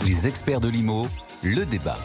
Les experts de l'IMO, le débat.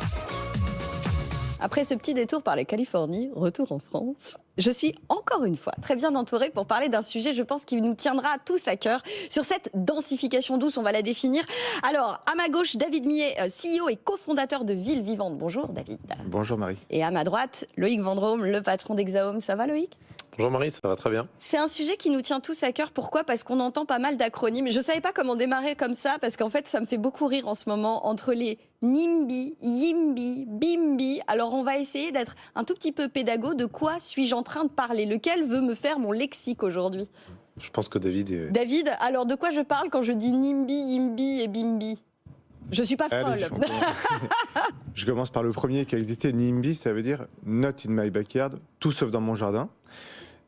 Après ce petit détour par la Californie, retour en France, je suis encore une fois très bien entourée pour parler d'un sujet, je pense, qui nous tiendra tous à cœur. Sur cette densification douce, on va la définir. Alors, à ma gauche, David Millet, CEO et cofondateur de Ville Vivante. Bonjour David. Bonjour Marie. Et à ma droite, Loïc Vendrome, le patron d'Exahome. Ça va Loïc ? Bonjour Marie, ça va très bien. C'est un sujet qui nous tient tous à cœur. Pourquoi ? Parce qu'on entend pas mal d'acronymes. Je ne savais pas comment démarrer comme ça, parce qu'en fait, ça me fait beaucoup rire en ce moment, entre les NIMBY, YIMBY, BIMBY. Alors, on va essayer d'être un tout petit peu pédago. De quoi suis-je en train de parler ? Lequel veut me faire mon lexique aujourd'hui ? Je pense que David est... David, alors de quoi je parle quand je dis NIMBY, YIMBY et BIMBY ? Je suis pas folle. Allez, je commence par le premier qui a existé. NIMBY, ça veut dire Not in my backyard, tout sauf dans mon jardin.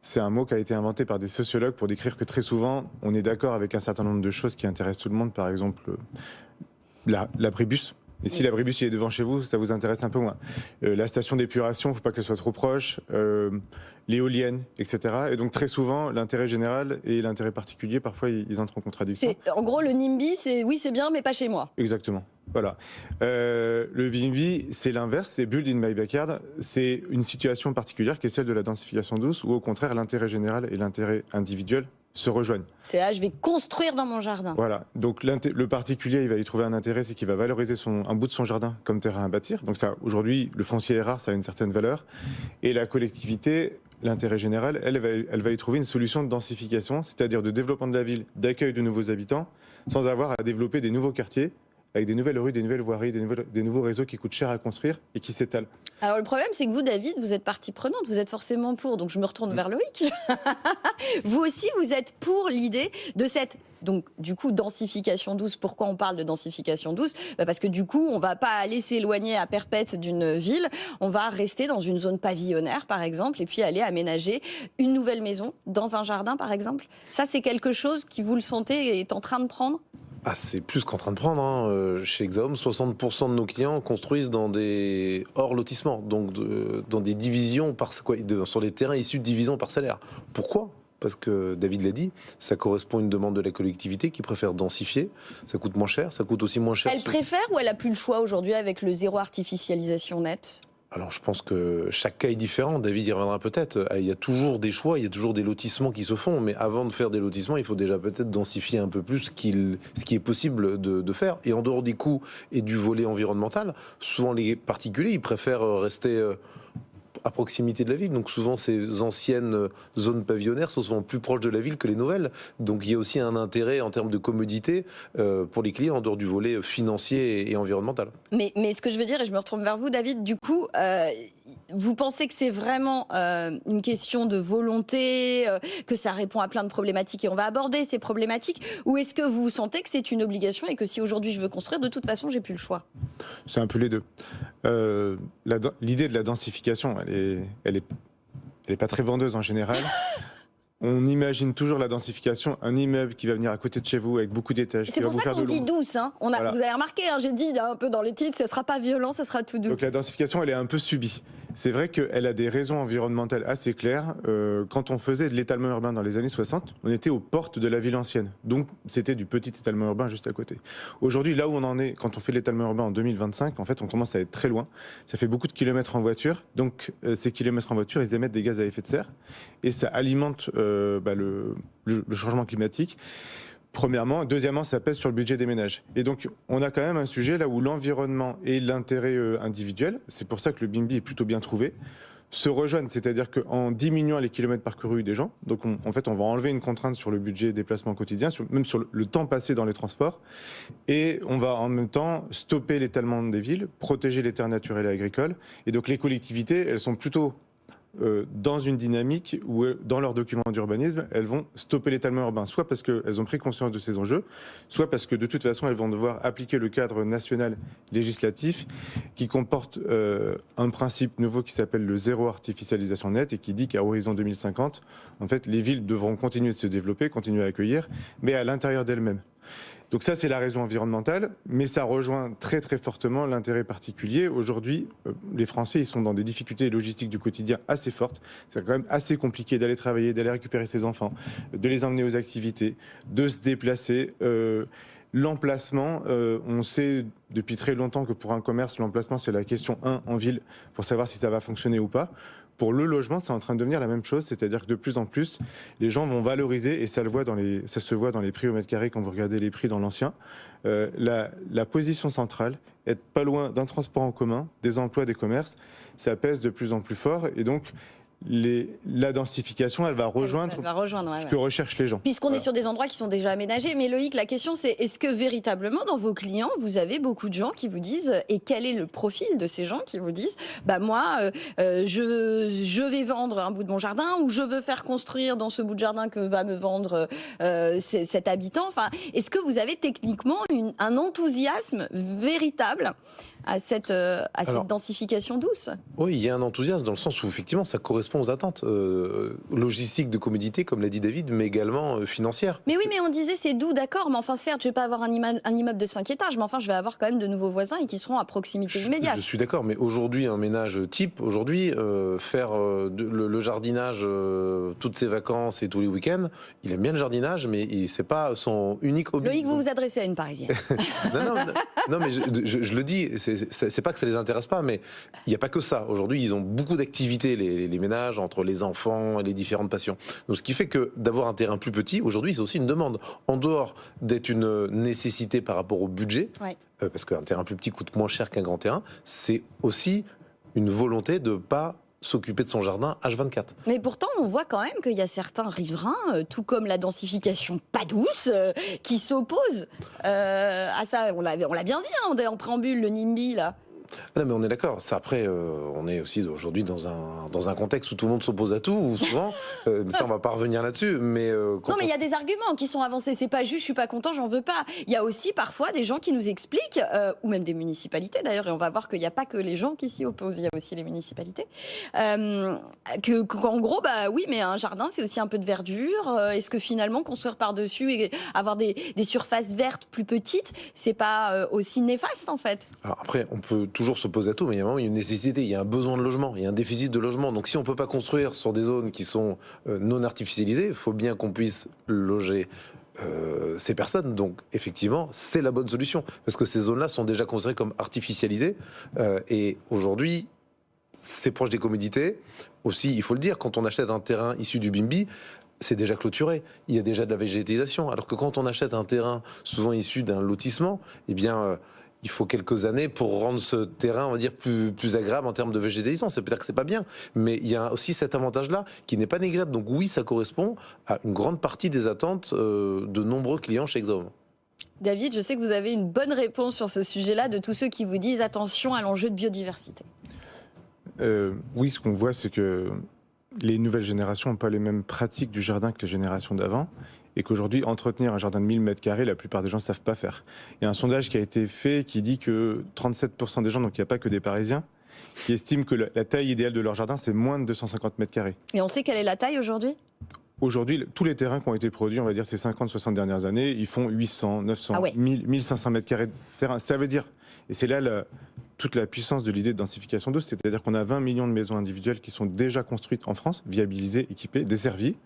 C'est un mot qui a été inventé par des sociologues pour décrire que très souvent, on est d'accord avec un certain nombre de choses qui intéressent tout le monde. Par exemple, l'abribus. Et si l'abribus il est devant chez vous, ça vous intéresse un peu moins. La station d'épuration, il ne faut pas qu'elle soit trop proche. L'éolienne, etc. Et donc très souvent, l'intérêt général et l'intérêt particulier, parfois, ils entrent en contradiction. En gros, le NIMBY, c'est oui, c'est bien, mais pas chez moi. Exactement. Voilà. Le BIMBY, c'est l'inverse, c'est Build in my backyard. C'est une situation particulière qui est celle de la densification douce, où au contraire, l'intérêt général et l'intérêt individuel se rejoignent. C'est là, je vais construire dans mon jardin. Voilà. Donc le particulier, il va y trouver un intérêt, c'est qu'il va valoriser un bout de son jardin comme terrain à bâtir. Donc ça, aujourd'hui, le foncier est rare, ça a une certaine valeur. Et la collectivité, l'intérêt général, elle va y trouver une solution de densification, c'est-à-dire de développement de la ville, d'accueil de nouveaux habitants, sans avoir à développer des nouveaux quartiers, avec des nouvelles rues, des nouvelles voiries, des nouveaux réseaux qui coûtent cher à construire et qui s'étalent. Alors le problème, c'est que vous, David, vous êtes partie prenante, vous êtes forcément pour, donc je me retourne vers Loïc. Vous aussi, vous êtes pour l'idée de cette, donc du coup, densification douce. Pourquoi on parle de densification douce ? Parce que du coup, on ne va pas aller s'éloigner à perpète d'une ville, on va rester dans une zone pavillonnaire, par exemple, et puis aller aménager une nouvelle maison dans un jardin, par exemple. Ça, c'est quelque chose qui, vous le sentez, est en train de prendre ? Ah, c'est plus qu'en train de prendre. Chez Exahome, 60% de nos clients construisent dans des hors lotissements, donc dans des divisions sur des terrains issus de divisions parcellaires. Pourquoi ? Parce que David l'a dit, ça correspond à une demande de la collectivité qui préfère densifier. Ça coûte moins cher, ça coûte aussi moins cher. Elle préfère ou elle n'a plus le choix aujourd'hui avec le zéro artificialisation nette ? Alors je pense que chaque cas est différent, David y reviendra peut-être. Il y a toujours des choix, il y a toujours des lotissements qui se font, mais avant de faire des lotissements, il faut déjà peut-être densifier un peu plus ce qui est possible de faire. Et en dehors des coûts et du volet environnemental, souvent les particuliers, ils préfèrent rester à proximité de la ville. Donc souvent, ces anciennes zones pavillonnaires sont souvent plus proches de la ville que les nouvelles. Donc il y a aussi un intérêt en termes de commodité pour les clients en dehors du volet financier et environnemental. Mais ce que je veux dire, et je me retourne vers vous, David, du coup, vous pensez que c'est vraiment une question de volonté, que ça répond à plein de problématiques et on va aborder ces problématiques, ou est-ce que vous sentez que c'est une obligation et que si aujourd'hui je veux construire, de toute façon, j'ai plus le choix ? C'est un peu les deux. L'idée de la densification, elle est pas très vendeuse en général. On imagine toujours la densification, un immeuble qui va venir à côté de chez vous avec beaucoup d'étages. C'est pour ça qu'on dit douce. Hein. Voilà. Vous avez remarqué, hein, j'ai dit un peu dans les titres, ce ne sera pas violent, ce sera tout doux. Donc la densification, elle est un peu subie. C'est vrai qu'elle a des raisons environnementales assez claires. Quand on faisait de l'étalement urbain dans les années 60, on était aux portes de la ville ancienne. Donc c'était du petit étalement urbain juste à côté. Aujourd'hui, là où on en est, quand on fait de l'étalement urbain en 2025, en fait, on commence à être très loin. Ça fait beaucoup de kilomètres en voiture. Donc ces kilomètres en voiture, ils émettent des gaz à effet de serre. Et ça alimente le changement climatique. Premièrement. Deuxièmement, ça pèse sur le budget des ménages. Et donc, on a quand même un sujet là où l'environnement et l'intérêt individuel, c'est pour ça que le BIMBY est plutôt bien trouvé, se rejoignent. C'est-à-dire qu'en diminuant les kilomètres parcourus des gens, donc en fait, on va enlever une contrainte sur le budget déplacement quotidien, même sur le temps passé dans les transports, et on va en même temps stopper l'étalement des villes, protéger les terres naturelles et agricoles. Et donc, les collectivités, elles sont plutôt dans une dynamique où, dans leurs documents d'urbanisme, elles vont stopper l'étalement urbain, soit parce qu'elles ont pris conscience de ces enjeux, soit parce que de toute façon, elles vont devoir appliquer le cadre national législatif qui comporte un principe nouveau qui s'appelle le zéro artificialisation nette et qui dit qu'à horizon 2050, en fait, les villes devront continuer de se développer, continuer à accueillir, mais à l'intérieur d'elles-mêmes. Donc ça, c'est la raison environnementale, mais ça rejoint très très fortement l'intérêt particulier. Aujourd'hui, les Français, ils sont dans des difficultés logistiques du quotidien assez fortes. C'est quand même assez compliqué d'aller travailler, d'aller récupérer ses enfants, de les emmener aux activités, de se déplacer. L'emplacement, on sait depuis très longtemps que pour un commerce, l'emplacement, c'est la question 1 en ville pour savoir si ça va fonctionner ou pas. Pour le logement, c'est en train de devenir la même chose, c'est-à-dire que de plus en plus, les gens vont valoriser, et ça se voit dans les prix au mètre carré quand vous regardez les prix dans l'ancien, la position centrale, être pas loin d'un transport en commun, des emplois, des commerces, ça pèse de plus en plus fort, et donc la densification, elle va rejoindre, ce que recherchent les gens. Puisqu'on est sur des endroits qui sont déjà aménagés. Mais Loïc, la question c'est, est-ce que véritablement dans vos clients, vous avez beaucoup de gens qui vous disent, et quel est le profil de ces gens qui vous disent, moi, je vais vendre un bout de mon jardin, ou je veux faire construire dans ce bout de jardin que va me vendre cet habitant. Enfin, est-ce que vous avez techniquement un enthousiasme véritable à cette densification douce? Oui, il y a un enthousiasme dans le sens où effectivement ça correspond aux attentes logistiques de commodité, comme l'a dit David, mais également financières. Mais oui, mais on disait c'est doux, d'accord, mais enfin certes, je vais pas avoir un immeuble de 5 étages, mais enfin je vais avoir quand même de nouveaux voisins et qui seront à proximité immédiate. Je suis d'accord, mais aujourd'hui, un ménage type, faire le jardinage toutes ses vacances et tous les week-ends, il aime bien le jardinage, mais c'est pas son unique hobby. Loïc, vous vous adressez à une Parisienne. non, mais je le dis, c'est pas que ça les intéresse pas, mais il n'y a pas que ça. Aujourd'hui, ils ont beaucoup d'activités, les ménages, entre les enfants et les différentes passions. Donc, ce qui fait que d'avoir un terrain plus petit, aujourd'hui, c'est aussi une demande. En dehors d'être une nécessité par rapport au budget, parce qu'un terrain plus petit coûte moins cher qu'un grand terrain, c'est aussi une volonté de pas s'occuper de son jardin H24. Mais pourtant, on voit quand même qu'il y a certains riverains, tout comme la densification pas douce, qui s'opposent à ça. On l'a bien dit en préambule, le NIMBY, là. Non, mais on est d'accord. Ça, après, on est aussi aujourd'hui dans un contexte où tout le monde s'oppose à tout, ou souvent. Ça, on va pas revenir là-dessus. Mais non, mais il y a des arguments qui sont avancés. C'est pas juste, je suis pas content, j'en veux pas. Il y a aussi parfois des gens qui nous expliquent, ou même des municipalités d'ailleurs, et on va voir qu'il n'y a pas que les gens qui s'y opposent, il y a aussi les municipalités. Qu'en gros, oui, mais un jardin, c'est aussi un peu de verdure. Est-ce que finalement, construire par-dessus et avoir des surfaces vertes plus petites, c'est pas aussi néfaste en fait? Alors après, on peut toujours s'opposer à tout, mais il y a un moment, il y a une nécessité, il y a un besoin de logement, il y a un déficit de logement. Donc si on ne peut pas construire sur des zones qui sont non artificialisées, il faut bien qu'on puisse loger ces personnes. Donc effectivement, c'est la bonne solution, parce que ces zones-là sont déjà considérées comme artificialisées. Et aujourd'hui, c'est proche des commodités. Aussi, il faut le dire, quand on achète un terrain issu du BIMBY, c'est déjà clôturé, il y a déjà de la végétisation. Alors que quand on achète un terrain souvent issu d'un lotissement, eh bien... il faut quelques années pour rendre ce terrain, on va dire, plus agréable en termes de végétation. C'est peut-être que c'est pas bien, mais il y a aussi cet avantage-là qui n'est pas négligeable. Donc oui, ça correspond à une grande partie des attentes de nombreux clients chez Exhome. David, je sais que vous avez une bonne réponse sur ce sujet-là de tous ceux qui vous disent attention à l'enjeu de biodiversité. Oui, ce qu'on voit, c'est que les nouvelles générations n'ont pas les mêmes pratiques du jardin que les générations d'avant. Et qu'aujourd'hui, entretenir un jardin de 1000 m², la plupart des gens ne savent pas faire. Il y a un sondage qui a été fait qui dit que 37% des gens, donc il n'y a pas que des Parisiens, qui estiment que la taille idéale de leur jardin, c'est moins de 250 m². Et on sait quelle est la taille aujourd'hui ? Aujourd'hui, tous les terrains qui ont été produits, on va dire ces 50-60 dernières années, ils font 800, 900, 1000, 1500 m² de terrain. Ça veut dire, et c'est là toute la puissance de l'idée de densification douce, c'est-à-dire qu'on a 20 millions de maisons individuelles qui sont déjà construites en France, viabilisées, équipées, desservies,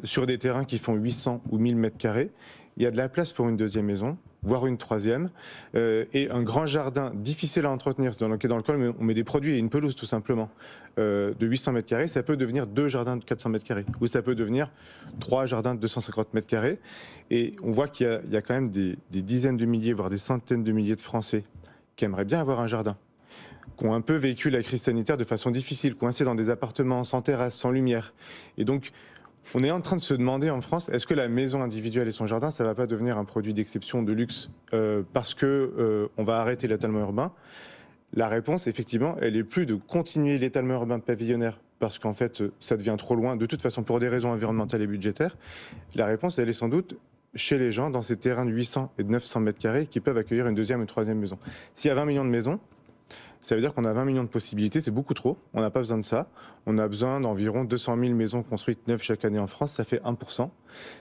sur des terrains qui font 800 ou 1000 m². Il y a de la place pour une deuxième maison, voire une troisième, et un grand jardin difficile à entretenir, dans lequel on met des produits et une pelouse tout simplement, de 800 m², ça peut devenir 2 jardins de 400 m², ou ça peut devenir 3 jardins de 250 m². Et on voit qu'il y a quand même des dizaines de milliers, voire des centaines de milliers de Français qui aimeraient bien avoir un jardin, qui ont un peu vécu la crise sanitaire de façon difficile, coincés dans des appartements sans terrasse, sans lumière. Et donc, on est en train de se demander en France, est-ce que la maison individuelle et son jardin, ça ne va pas devenir un produit d'exception, de luxe, parce que on va arrêter l'étalement urbain? La réponse, effectivement, elle est plus de continuer l'étalement urbain pavillonnaire, parce qu'en fait, ça devient trop loin, de toute façon, pour des raisons environnementales et budgétaires. La réponse, elle est sans doute chez les gens, dans ces terrains de 800 et de 900 m² qui peuvent accueillir une deuxième ou une troisième maison. S'il y a 20 millions de maisons, ça veut dire qu'on a 20 millions de possibilités, c'est beaucoup trop, on n'a pas besoin de ça. On a besoin d'environ 200 000 maisons construites neuves chaque année en France, ça fait 1%.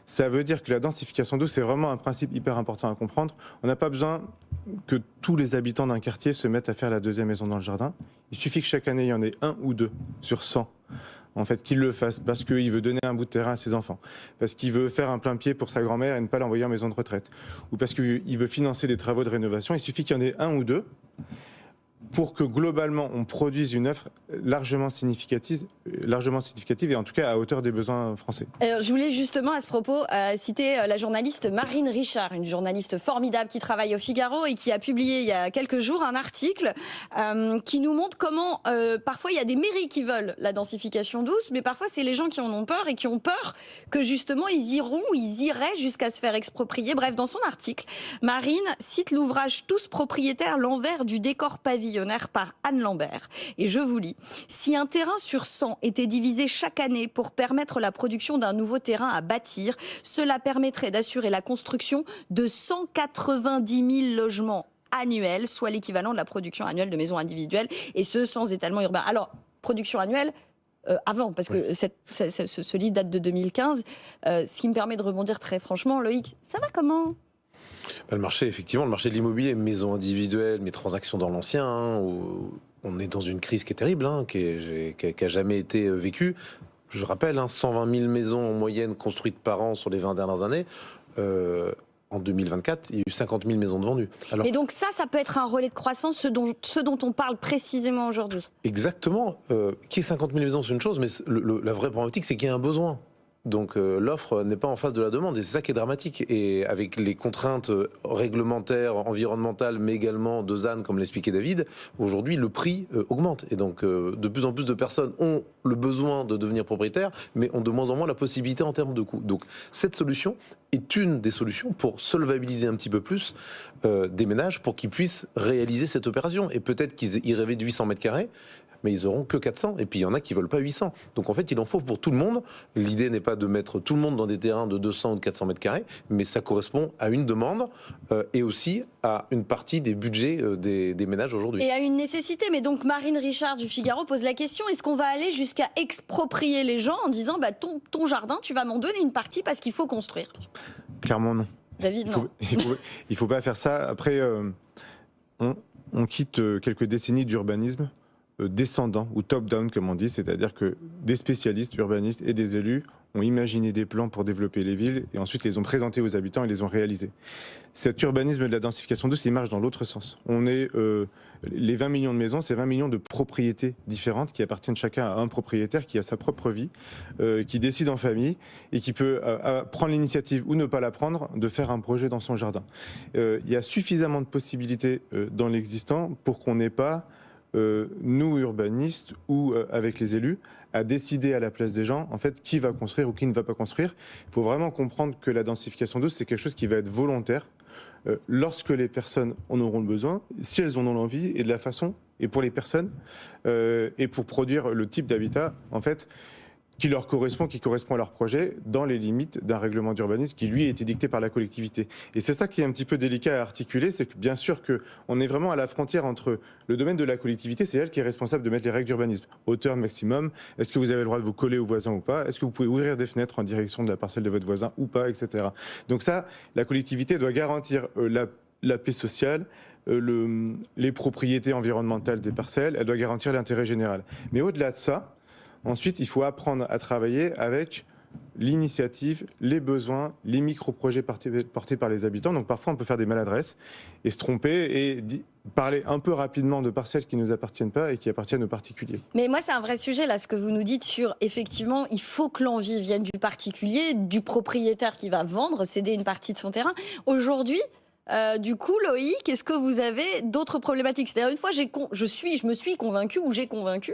Ça veut dire que la densification douce, c'est vraiment un principe hyper important à comprendre. On n'a pas besoin que tous les habitants d'un quartier se mettent à faire la deuxième maison dans le jardin. Il suffit que chaque année, il y en ait 1 ou 2 sur 100 en fait, qu'il le fasse parce qu'il veut donner un bout de terrain à ses enfants, parce qu'il veut faire un plein pied pour sa grand-mère et ne pas l'envoyer en maison de retraite, ou parce qu'il veut financer des travaux de rénovation, il suffit qu'il y en ait un ou deux pour que globalement on produise une œuvre largement significative et en tout cas à hauteur des besoins français. Alors, je voulais justement à ce propos citer la journaliste Marine Richard, une journaliste formidable qui travaille au Figaro et qui a publié il y a quelques jours un article qui nous montre comment parfois il y a des mairies qui veulent la densification douce, mais parfois c'est les gens qui en ont peur et qui ont peur que justement ils iraient jusqu'à se faire exproprier. Bref, dans son article, Marine cite l'ouvrage Tous propriétaires, l'envers du décor pavillonnaire par Anne Lambert. Et je vous lis. Si un terrain sur 100 était divisé chaque année pour permettre la production d'un nouveau terrain à bâtir, cela permettrait d'assurer la construction de 190 000 logements annuels, soit l'équivalent de la production annuelle de maisons individuelles, et ce sans étalement urbain. Alors, production annuelle, avant, parce que ce livre date de 2015, ce qui me permet de rebondir très franchement, Loïc, ça va comment ? Le marché, effectivement, le marché de l'immobilier, maisons individuelles, mais transactions dans l'ancien, où on est dans une crise qui est terrible, qui a jamais été vécue. Je rappelle, 120 000 maisons en moyenne construites par an sur les 20 dernières années. En 2024, il y a eu 50 000 maisons de vendues. Alors, et donc ça peut être un relais de croissance, ce dont on parle précisément aujourd'hui. Exactement. Qu'il y ait 50 000 maisons, c'est une chose, mais la vraie problématique, c'est qu'il y a un besoin. Donc l'offre n'est pas en face de la demande et c'est ça qui est dramatique. Et avec les contraintes réglementaires, environnementales, mais également de ZAN, comme l'expliquait David, aujourd'hui le prix augmente. Et donc de plus en plus de personnes ont le besoin de devenir propriétaires, mais ont de moins en moins la possibilité en termes de coûts. Donc cette solution est une des solutions pour solvabiliser un petit peu plus des ménages pour qu'ils puissent réaliser cette opération. Et peut-être qu'ils y rêvaient de 800 mètres carrés, mais ils auront que 400. Et puis il y en a qui veulent pas 800. Donc en fait, il en faut pour tout le monde. L'idée n'est pas de mettre tout le monde dans des terrains de 200 ou de 400 mètres carrés, mais ça correspond à une demande et aussi à une partie des budgets des ménages aujourd'hui. Et à une nécessité. Mais donc Marine Richard du Figaro pose la question, est-ce qu'on va aller jusqu'à exproprier les gens en disant ton jardin, tu vas m'en donner une partie parce qu'il faut construire ? Clairement non. David, non. Il faut pas faire ça. Après, on quitte quelques décennies d'urbanisme descendant ou top-down comme on dit, c'est-à-dire que des spécialistes urbanistes et des élus ont imaginé des plans pour développer les villes et ensuite les ont présentés aux habitants et les ont réalisés. Cet urbanisme de la densification douce, il marche dans l'autre sens. On est les 20 millions de maisons, c'est 20 millions de propriétés différentes qui appartiennent chacun à un propriétaire qui a sa propre vie, qui décide en famille et qui peut prendre l'initiative ou ne pas la prendre de faire un projet dans son jardin. Il y a suffisamment de possibilités dans l'existant pour qu'on n'ait pas nous urbanistes ou avec les élus à décider à la place des gens en fait qui va construire ou qui ne va pas construire. Il faut vraiment comprendre que la densification douce c'est quelque chose qui va être volontaire lorsque les personnes en auront besoin, si elles en ont l'envie et de la façon et pour les personnes et pour produire le type d'habitat en fait qui leur correspond, qui correspond à leur projet, dans les limites d'un règlement d'urbanisme qui, lui, a été dicté par la collectivité. Et c'est ça qui est un petit peu délicat à articuler, c'est que bien sûr qu'on est vraiment à la frontière entre le domaine de la collectivité, c'est elle qui est responsable de mettre les règles d'urbanisme. Hauteur maximum, est-ce que vous avez le droit de vous coller aux voisins ou pas ? Est-ce que vous pouvez ouvrir des fenêtres en direction de la parcelle de votre voisin ou pas, etc. Donc ça, la collectivité doit garantir la paix sociale, les propriétés environnementales des parcelles, elle doit garantir l'intérêt général. Mais au-delà de ça, ensuite, il faut apprendre à travailler avec l'initiative, les besoins, les micro-projets portés par les habitants. Donc parfois, on peut faire des maladresses et se tromper et parler un peu rapidement de parcelles qui ne nous appartiennent pas et qui appartiennent aux particuliers. Mais moi, c'est un vrai sujet, là, ce que vous nous dites sur, effectivement, il faut que l'envie vienne du particulier, du propriétaire qui va vendre, céder une partie de son terrain. Aujourd'hui, du coup, Loïc, est-ce que vous avez d'autres problématiques ? C'est-à-dire, une fois, je me suis convaincue ou j'ai convaincu,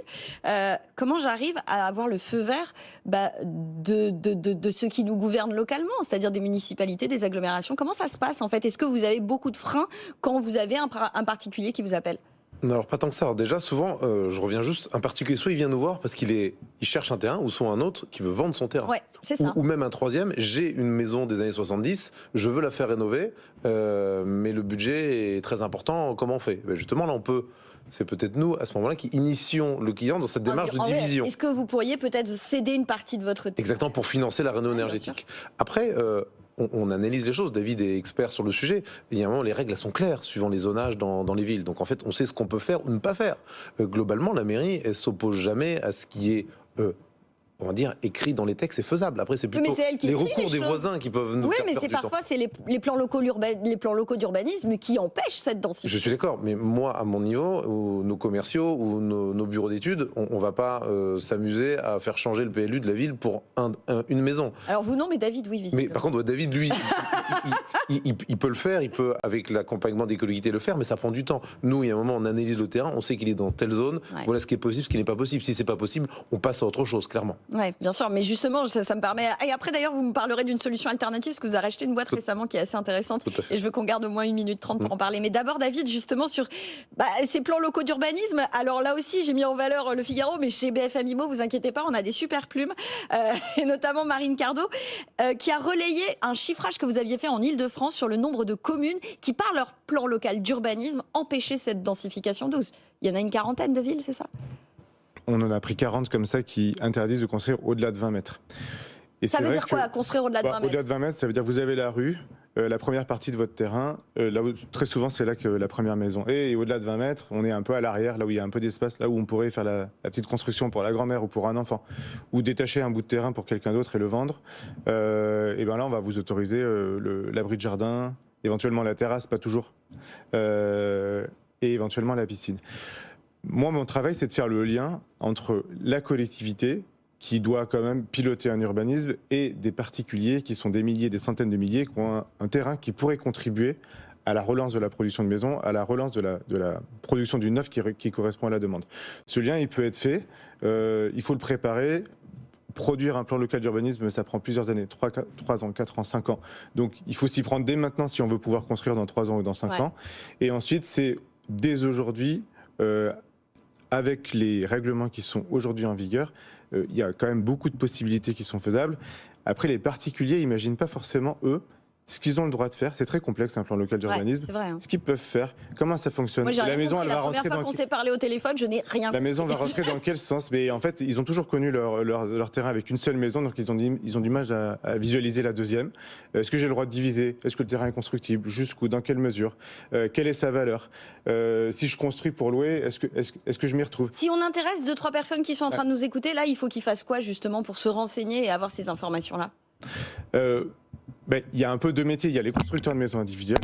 comment j'arrive à avoir le feu vert de ceux qui nous gouvernent localement, c'est-à-dire des municipalités, des agglomérations. Comment ça se passe, en fait ? Est-ce que vous avez beaucoup de freins quand vous avez un particulier qui vous appelle ? Alors pas tant que ça. Alors, déjà souvent, je reviens juste, un particulier, soit il vient nous voir parce qu'il cherche un terrain, ou soit un autre qui veut vendre son terrain. Ouais, c'est ça. Ou même un troisième, j'ai une maison des années 70, je veux la faire rénover, mais le budget est très important, comment on fait ? Justement là c'est peut-être nous, à ce moment-là, qui initions le client dans cette démarche de division. Est-ce que vous pourriez peut-être céder une partie de votre terrain ? Exactement, pour financer la réno énergétique. Après, on analyse les choses. David est expert sur le sujet. Il y a un moment, les règles elles sont claires suivant les zonages dans les villes. Donc en fait, on sait ce qu'on peut faire ou ne pas faire. Globalement, la mairie, elle s'oppose jamais à ce qui est on va dire, écrit dans les textes, c'est faisable. Après, c'est Oui, plutôt mais c'est elle qui les écrit recours les des choses. voisins qui peuvent nous Oui, faire mais perdre c'est du temps. parfois c'est les plans locaux d'urbanisme qui empêchent cette densification. Je suis d'accord, mais moi, à mon niveau, ou nos commerciaux ou nos bureaux d'études, on va pas s'amuser à faire changer le PLU de la ville pour une maison. Alors vous non, mais David, oui, visiblement. Mais par contre, David, lui, il peut le faire, il peut, avec l'accompagnement des collectivités, le faire, mais ça prend du temps. Nous, il y a un moment, on analyse le terrain, on sait qu'il est dans telle zone, voilà ce qui est possible, ce qui n'est pas possible. Si c'est pas possible, on passe à autre chose, clairement. Oui, bien sûr, mais justement, ça me permet... Et après, d'ailleurs, vous me parlerez d'une solution alternative, parce que vous avez racheté une boîte récemment qui est assez intéressante, Tout à fait. et je veux qu'on garde au moins 1 minute 30 pour en parler. Mais d'abord, David, justement, sur ces plans locaux d'urbanisme, alors là aussi, j'ai mis en valeur Le Figaro, mais chez BFM IMO, vous inquiétez pas, on a des super plumes, et notamment Marine Cardot, qui a relayé un chiffrage que vous aviez fait en Ile-de-France sur le nombre de communes qui, par leur plan local d'urbanisme, empêchaient cette densification douce. Il y en a une quarantaine de villes, c'est ça ? On en a pris 40 comme ça qui interdisent de construire au-delà de 20 mètres. Et Ça c'est veut vrai dire quoi, construire au-delà de 20 mètres ? Au-delà de 20 mètres, ça veut dire que vous avez la rue, la première partie de votre terrain, là où, très souvent c'est là que la première maison est, et au-delà de 20 mètres, on est un peu à l'arrière, là où il y a un peu d'espace, là où on pourrait faire la petite construction pour la grand-mère ou pour un enfant, ou détacher un bout de terrain pour quelqu'un d'autre et le vendre. Et bien là, on va vous autoriser l'abri de jardin, éventuellement la terrasse, pas toujours, et éventuellement la piscine. Moi, mon travail, c'est de faire le lien entre la collectivité, qui doit quand même piloter un urbanisme, et des particuliers qui sont des milliers, des centaines de milliers, qui ont un terrain qui pourrait contribuer à la relance de la production de maisons, à la relance de la production du neuf qui correspond à la demande. Ce lien, il peut être fait, il faut le préparer. Produire un plan local d'urbanisme, ça prend plusieurs années, 3 ans, 4 ans, 5 ans. Donc il faut s'y prendre dès maintenant si on veut pouvoir construire dans 3 ans ou dans 5 ans. Et ensuite, c'est dès aujourd'hui, avec les règlements qui sont aujourd'hui en vigueur, il y a quand même beaucoup de possibilités qui sont faisables. Après, les particuliers n'imaginent pas forcément, eux, ce qu'ils ont le droit de faire. C'est très complexe, un plan local d'urbanisme. C'est vrai, hein. Ce qu'ils peuvent faire, comment ça fonctionne. Moi, j'ai la maison, elle va rentrer première fois qu'on s'est parlé au téléphone, je n'ai rien La maison va rentrer dans quel sens? Mais en fait, ils ont toujours connu leur terrain avec une seule maison, donc ils ont du mal à visualiser la deuxième. Est-ce que j'ai le droit de diviser? Est-ce que le terrain est constructible? Jusqu'où? Dans quelle mesure? Quelle est sa valeur? Si je construis pour louer, est-ce que je m'y retrouve? Si on intéresse 2-3 personnes qui sont en train de nous écouter, là, il faut qu'ils fassent quoi justement pour se renseigner et avoir ces informations-là? Il y a un peu deux métiers. Il y a les constructeurs de maisons individuelles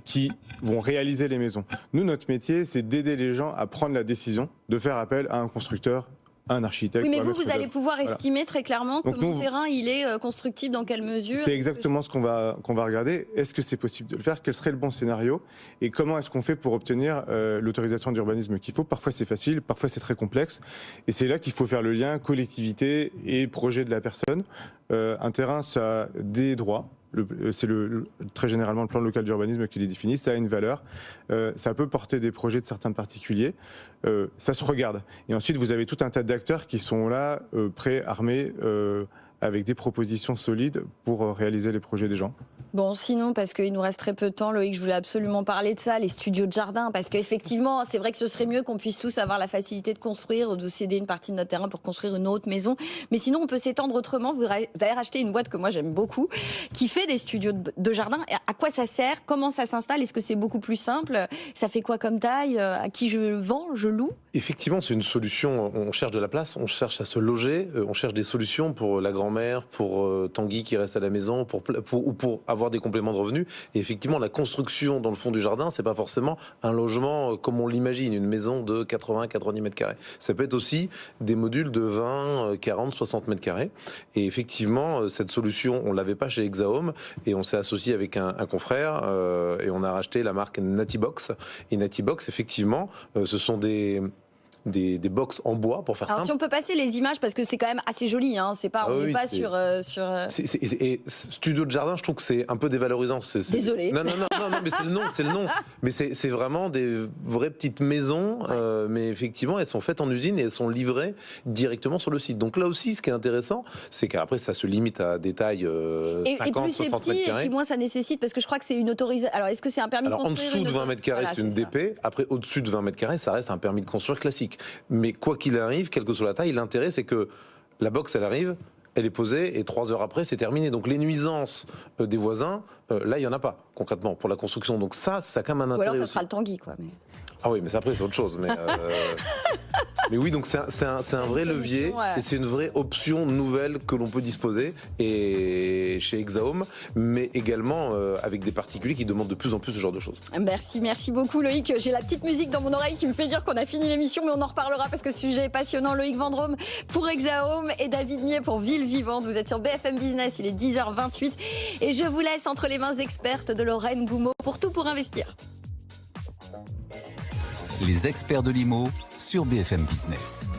qui vont réaliser les maisons. Nous, notre métier, c'est d'aider les gens à prendre la décision de faire appel à un constructeur, à un architecte. Oui, mais ou à un vous maître allez d'œuvre. pouvoir estimer très clairement que Donc mon terrain, il est constructible dans quelle mesure? C'est exactement ce qu'on va regarder. Est-ce que c'est possible de le faire? Quel serait le bon scénario? Et comment est-ce qu'on fait pour obtenir l'autorisation d'urbanisme qu'il faut? Parfois c'est facile, parfois c'est très complexe. Et c'est là qu'il faut faire le lien collectivité et projet de la personne. Un terrain, ça a des droits. C'est très généralement le plan local d'urbanisme qui les définit. Ça a une valeur. Ça peut porter des projets de certains particuliers. Ça se regarde. Et ensuite, vous avez tout un tas d'acteurs qui sont là, prêts, armés, avec des propositions solides pour réaliser les projets des gens. Bon, sinon, parce qu'il nous reste très peu de temps, Loïc, je voulais absolument parler de ça, les studios de jardin, parce qu'effectivement, c'est vrai que ce serait mieux qu'on puisse tous avoir la facilité de construire ou de céder une partie de notre terrain pour construire une autre maison. Mais sinon, on peut s'étendre autrement. Vous avez racheté une boîte que moi j'aime beaucoup, qui fait des studios de jardin. À quoi ça sert? Comment ça s'installe? Est-ce que c'est beaucoup plus simple? Ça fait quoi comme taille? À qui je vends? Je loue? Effectivement, c'est une solution. On cherche de la place, on cherche à se loger, on cherche des solutions pour la grand-mère, pour Tanguy qui reste à la maison, pour avoir des compléments de revenus. Et effectivement, la construction dans le fond du jardin, c'est pas forcément un logement comme on l'imagine, une maison de 80-90 mètres carrés. Ça peut être aussi des modules de 20, 40, 60 mètres carrés. Et effectivement, cette solution, on l'avait pas chez Exahome et on s'est associé avec un confrère et on a racheté la marque Natibox. Et Natibox, effectivement, ce sont des box en bois, pour faire Alors simple. si on peut passer les images, parce que c'est quand même assez joli, hein, c'est pas, on n'est pas sur... Et studio de jardin, je trouve que c'est un peu dévalorisant. Désolé. Non, mais c'est le nom. Mais c'est vraiment des vraies petites maisons, mais effectivement, elles sont faites en usine et elles sont livrées directement sur le site. Donc là aussi, ce qui est intéressant, c'est qu'après, ça se limite à des tailles 50, 60 mètres carrés. Et puis moins ça nécessite, parce que je crois que c'est une autorisation... Alors, est-ce que c'est un permis de en construire? dessous de 20 mètres carrés, Voilà, c'est une DP. Après, au-dessus de 20 mètres carrés, ça reste un permis de construire classique. Mais quoi qu'il arrive, quelle que soit la taille, l'intérêt, c'est que la box, elle arrive, elle est posée, et 3 heures après, c'est terminé. Donc les nuisances des voisins, là, il n'y en a pas, concrètement, pour la construction. Donc ça a quand même un intérêt. Ou alors ça aussi. sera le Tanguy, quoi. Mais... Ah oui, mais après, c'est autre chose. Mais Mais oui, donc c'est un vrai levier ouais. et c'est une vraie option nouvelle que l'on peut disposer et chez Exahome, mais également avec des particuliers qui demandent de plus en plus ce genre de choses. Merci beaucoup Loïc. J'ai la petite musique dans mon oreille qui me fait dire qu'on a fini l'émission, mais on en reparlera parce que ce sujet est passionnant. Loïc Vendrome pour Exahome et David Nier pour Ville Vivante. Vous êtes sur BFM Business, il est 10h28 et je vous laisse entre les mains expertes de Lorraine Goumeau pour tout pour investir. Les experts de l'IMO sur BFM Business.